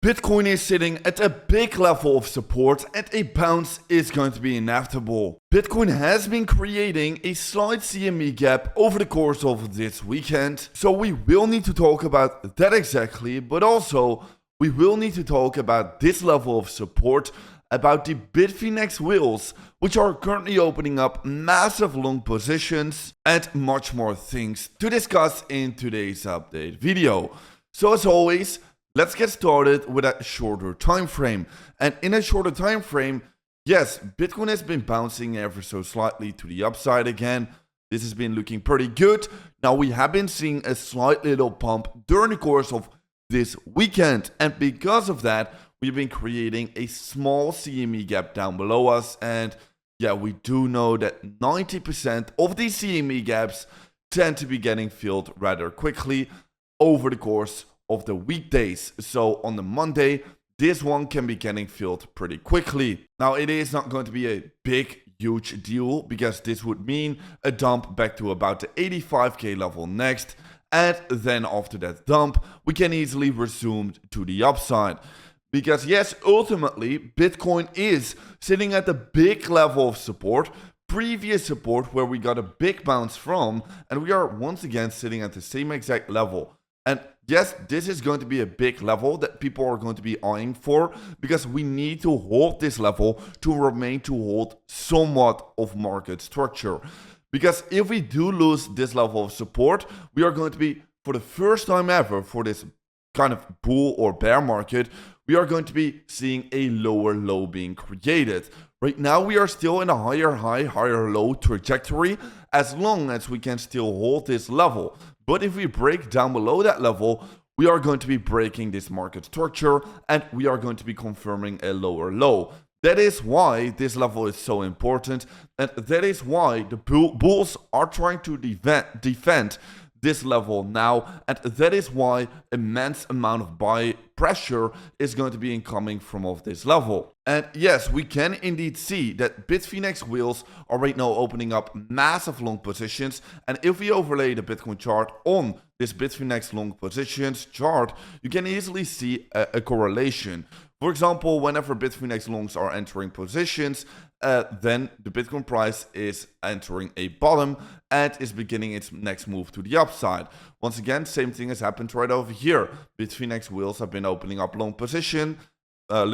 Bitcoin is sitting at a big level of support and a bounce is going to be inevitable. Bitcoin has been creating a slight CME gap over the course of this weekend, so we will need to talk about that exactly, but also we will need to talk about this level of support, about the Bitfinex whales, which are currently opening up massive long positions, and much more things to discuss in today's update video. So as always, let's get started with a shorter time frame. And in a shorter time frame, yes, Bitcoin has been bouncing ever so slightly to the upside again. This has been looking pretty good. Now we have been seeing a slight little pump during the course of this weekend. And because of that, we've been creating a small CME gap down below us. And yeah, we do know that 90% of these CME gaps tend to be getting filled rather quickly over the course of the weekdays. So on the Monday, this one can be getting filled pretty quickly. Now it is not going to be a big, huge deal because this would mean a dump back to about the 85k level next. And then after that dump, we can easily resume to the upside. Because yes, ultimately, Bitcoin is sitting at a big level of support, previous support where we got a big bounce from, and we are once again sitting at the same exact level. And yes, this is going to be a big level that people are going to be eyeing for because we need to hold this level to remain to hold somewhat of market structure. Because if we do lose this level of support, we are going to be, for the first time ever, for this kind of bull or bear market, we are going to be seeing a lower low being created. Right now, we are still in a higher high, higher low trajectory as long as we can still hold this level. But if we break down below that level, we are going to be breaking this market structure and we are going to be confirming a lower low. That is why this level is so important, and that is why the bulls are trying to defend this level now, and that is why immense amount of buy pressure is going to be incoming from off this level. And yes, we can indeed see that Bitfinex whales are right now opening up massive long positions, and if we overlay the Bitcoin chart on this Bitfinex long positions chart, you can easily see a correlation. For example, whenever Bitfinex longs are entering positions, then the Bitcoin price is entering a bottom and is beginning its next move to the upside. Once again, same thing has happened right over here. Bitfinex whales have been opening up long positions, and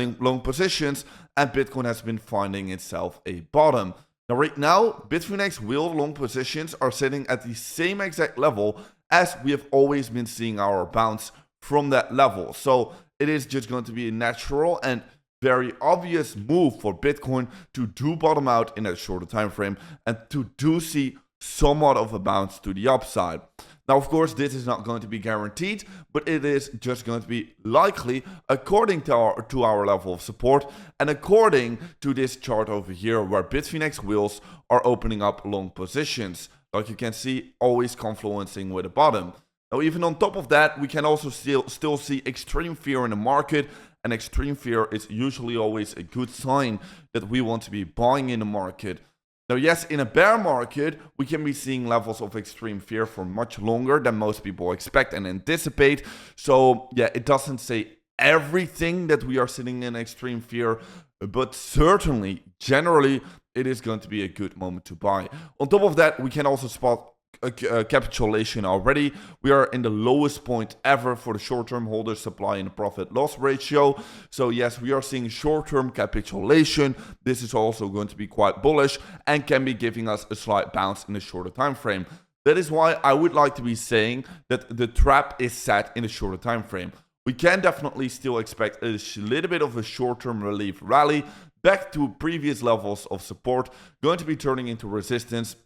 Bitcoin has been finding itself a bottom. Now, right now, Bitfinex whale long positions are sitting at the same exact level as we have always been seeing our bounce from that level. So it is just going to be a natural and very obvious move for Bitcoin to do bottom out in a shorter time frame and to do see somewhat of a bounce to the upside. Now, of course, this is not going to be guaranteed, but it is just going to be likely according to our level of support and according to this chart over here where Bitfinex whales are opening up long positions. Like you can see, always confluencing with a bottom. Now, even on top of that, we can also still see extreme fear in the market, and extreme fear is usually always a good sign that we want to be buying in the market. Now, yes, in a bear market, we can be seeing levels of extreme fear for much longer than most people expect and anticipate. So, yeah, it doesn't say everything that we are sitting in extreme fear, but certainly, generally, it is going to be a good moment to buy. On top of that, we can also spot a capitulation already. We are in the lowest point ever for the short-term holder supply and profit-loss ratio. So yes, we are seeing short-term capitulation. This is also going to be quite bullish and can be giving us a slight bounce in a shorter time frame. That is why I would like to be saying that the trap is set in a shorter time frame. We can definitely still expect a little bit of a short-term relief rally back to previous levels of support, going to be turning into resistance.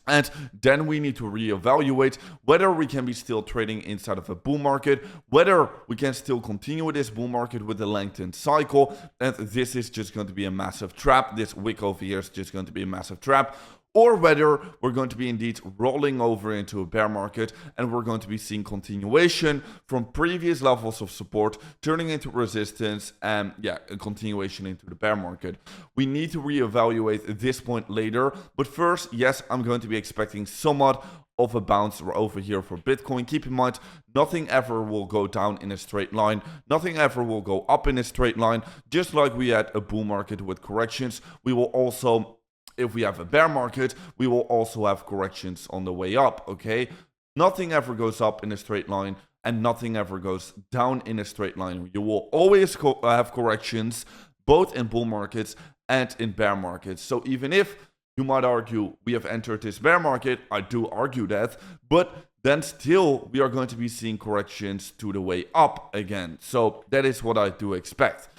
And then we need to reevaluate whether we can be still trading inside of a bull market, whether we can still continue with this bull market with a lengthened cycle, and this is just going to be a massive trap. This wick over here is just going to be a massive trap. or whether we're going to be indeed rolling over into a bear market and we're going to be seeing continuation from previous levels of support turning into resistance and a continuation into the bear market. We need to reevaluate this point later, but first, yes, I'm going to be expecting somewhat of a bounce over here for Bitcoin. Keep in mind, nothing ever will go down in a straight line. Nothing ever will go up in a straight line. Just like we had a bull market with corrections, we will also, if we have a bear market, we will also have corrections on the way up, okay? Nothing ever goes up in a straight line and nothing ever goes down in a straight line. You will always have corrections, both in bull markets and in bear markets. So even if you might argue we have entered this bear market, I do argue that, but then still we are going to be seeing corrections to the way up again. So that is what I do expect.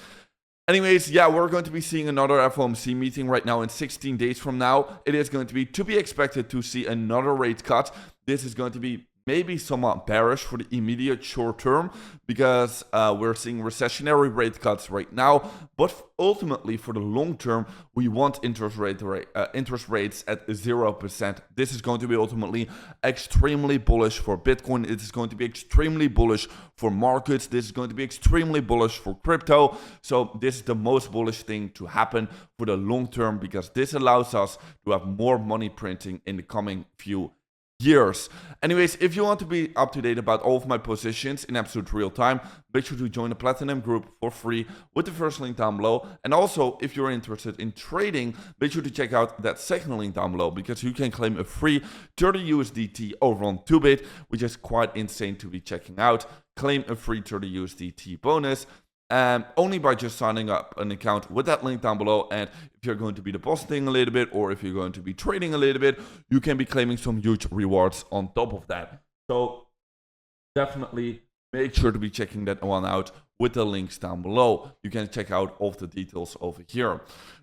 Anyways, we're going to be seeing another FOMC meeting right now in 16 days from now. It is going to be expected to see another rate cut. This is going to be maybe somewhat bearish for the immediate short term because we're seeing recessionary rate cuts right now. But ultimately, for the long term, we want interest rates at 0%. This is going to be ultimately extremely bullish for Bitcoin. It is going to be extremely bullish for markets. This is going to be extremely bullish for crypto. So this is the most bullish thing to happen for the long term because this allows us to have more money printing in the coming few years. Anyways, if you want to be up to date about all of my positions in absolute real time, make sure to join the Platinum group for free with the first link down below. And also, if you're interested in trading, make sure to check out that second link down below because you can claim a free 30 USDT over on 2bit, which is quite insane to be checking out. Claim a free 30 USDT bonus. Only by just signing up an account with that link down below. And if you're going to be depositing a little bit or if you're going to be trading a little bit, you can be claiming some huge rewards on top of that. So definitely make sure to be checking that one out with the links down below. You can check out all of the details over here.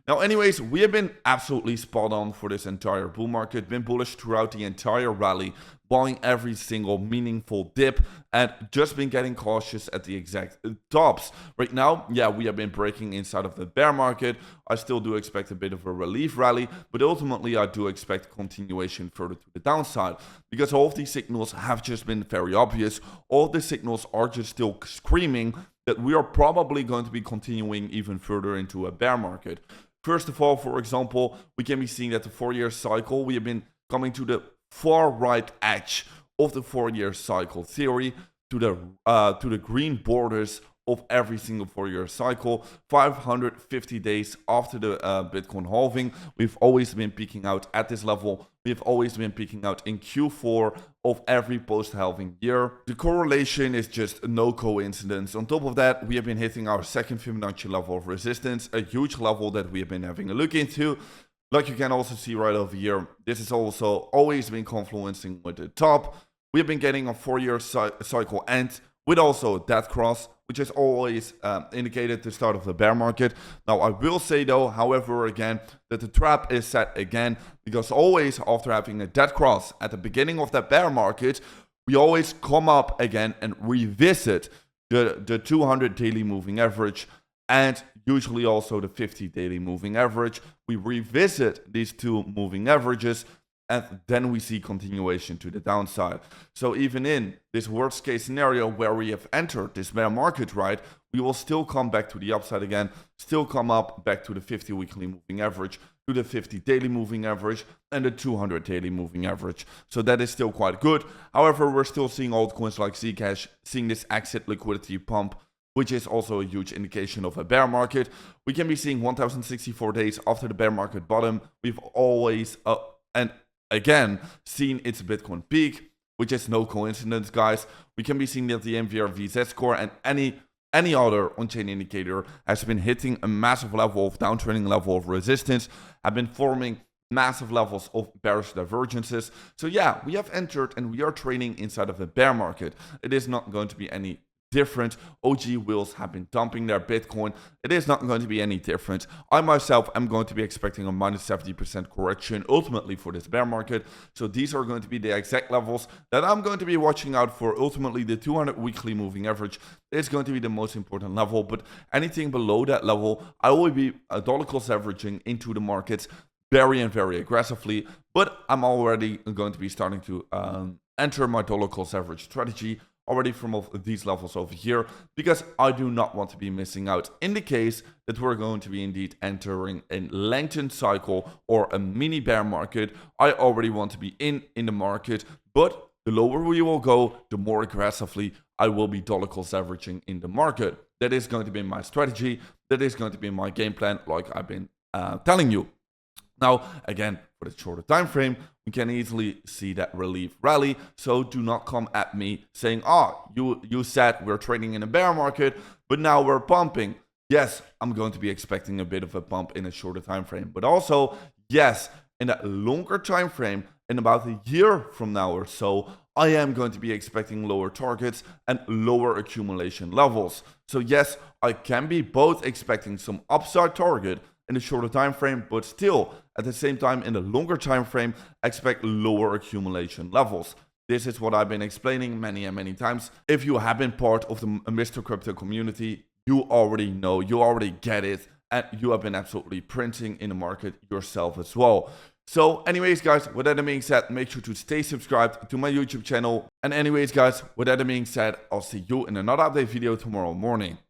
Now, anyways, we have been absolutely spot on for this entire bull market, been bullish throughout the entire rally, buying every single meaningful dip and just been getting cautious at the exact tops. Right now, we have been breaking inside of the bear market. I still do expect a bit of a relief rally, but ultimately I do expect continuation further to the downside because all of these signals have just been very obvious. All the signals are just still screaming that we are probably going to be continuing even further into a bear market. First of all, for example, we can be seeing that the 4-year cycle, we have been coming to the far right edge of the 4-year cycle theory, to the green borders of every single 4-year cycle. 550 days after the Bitcoin halving, we've always been peaking out at this level. We've always been peaking out in Q4 of every post-halving year. The correlation is just no coincidence. On top of that, we have been hitting our second Fibonacci level of resistance, a huge level that we have been having a look into. Like you can also see right over here, this has also always been confluencing with the top. We have been getting a 4-year cycle end with also that cross, which has always indicated the start of the bear market. Now, I will say though, however, again, that the trap is set again, because always after having a dead cross at the beginning of that bear market, we always come up again and revisit the 200 daily moving average and usually also the 50 daily moving average. We revisit these two moving averages and then we see continuation to the downside. So even in this worst case scenario where we have entered this bear market, right, we will still come back to the upside again, still come up back to the 50 weekly moving average, to the 50 daily moving average and the 200 daily moving average. So that is still quite good. However, we're still seeing altcoins like Zcash seeing this exit liquidity pump, which is also a huge indication of a bear market. We can be seeing 1064 days after the bear market bottom. We've always, and again, seen its Bitcoin peak, which is no coincidence, guys. We can be seeing that the MVRV score and any other on-chain indicator has been hitting a massive level of downtrending level of resistance, have been forming massive levels of bearish divergences. So yeah, we have entered and we are trading inside of the bear market. It is not going to be any different. OG whales have been dumping their Bitcoin. It is not going to be any different. I myself am going to be expecting a minus 70% correction ultimately for this bear market. So these are going to be the exact levels that I'm going to be watching out for. Ultimately, the 200 weekly moving average is going to be the most important level, but anything below that level, I will be dollar cost averaging into the markets. very and very aggressively, but I'm already going to be starting to enter my dollar cost average strategy already from these levels over here, because I do not want to be missing out in the case that we're going to be indeed entering a lengthened cycle or a mini bear market. I already want to be in the market, but the lower we will go, the more aggressively I will be dollar cost averaging in the market. That is going to be my strategy. That is going to be my game plan, like I've been telling you. Now, again, for the shorter time frame, we can easily see that relief rally. So do not come at me saying, you said we're trading in a bear market, but now we're pumping. Yes, I'm going to be expecting a bit of a pump in a shorter time frame, but also, yes, in a longer time frame, in about a year from now or so, I am going to be expecting lower targets and lower accumulation levels. So yes, I can be both expecting some upside target in the shorter time frame, but still at the same time in the longer time frame expect lower accumulation levels. This is what I've been explaining many and many times. If you have been part of the Mr. Crypto community, you already know, you already get it, and you have been absolutely printing in the market yourself as well. So anyways, guys, with that being said, make sure to stay subscribed to my YouTube channel. And anyways, guys, with that being said, I'll see you in another update video tomorrow morning.